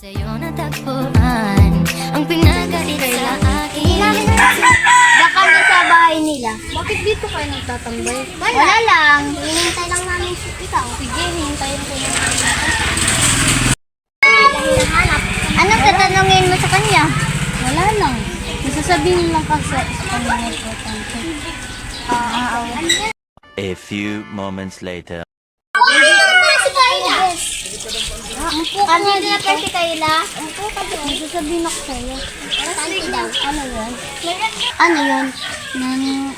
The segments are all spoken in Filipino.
Sa'yo natagpuan ang pinagalit sa akin. Baka na sa bahay nila. Bakit dito kayo nagtatambay? Wala lang. Hinintay lang namin si ikaw. Sige, hintayin ko na. Anong tatanungin mo sa kanya? Wala lang. Masasabihin lang kasi sa kanya importante. A few moments later. Si Kayla. Kanina na pa si Kayla. Masasabihin ako sa'yo. Ano yun? Ano yun?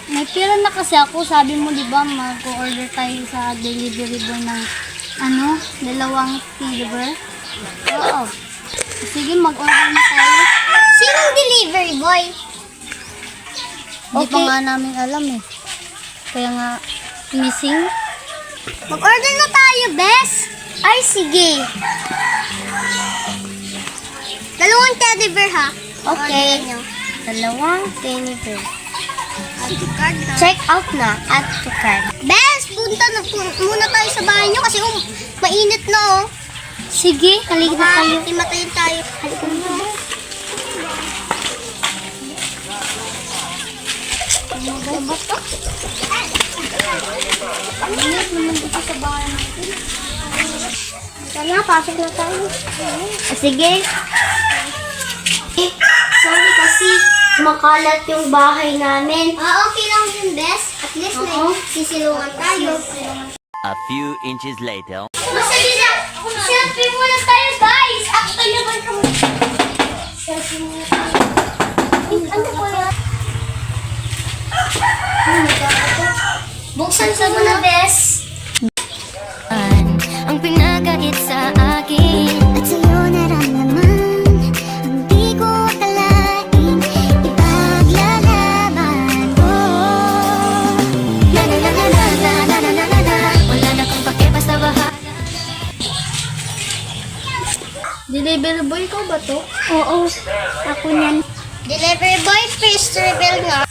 May pira na kasi ako. Sabi mo, di ba, mag-order tayo sa delivery boy ng dalawang deliver? Oo. Sige, mag-order na tayo. Sinong delivery boy? Hindi pa nga namin alam eh. Kaya nga, missing. Mag-order na tayo, Bes. Ay, sige. Dalawang teddy bear, ha? Okay. Dalawang deliver. Check out na at to card. Bes, punta na muna tayo sa bahay nyo kasi mainit na, oh. Sige, halika na tayo. Himatayin tayo. Halika na. Ano ba to? Init naman dito sa bahay natin. Tara, pasok na tayo. Sige. Sorry kasi makalat yung bahay namin. Okay lang din, Bes. At least may sisilungan tayo. A few inches later. Masali na! Selfie muna tayo, guys! Actually naman kami. Selfie muna tayo. Ano po yan? Buksan sa muna, Bes. Ang pinagalit sa akin. At sa'yo naramdaman, hindi ko akalain, ipaglalaban ko. La la la la la la la la la la. Wala na kang pake, basta bahala. Delivery boy ko ba to? Oo, ako niyan. Delivery boy, first reveal nga.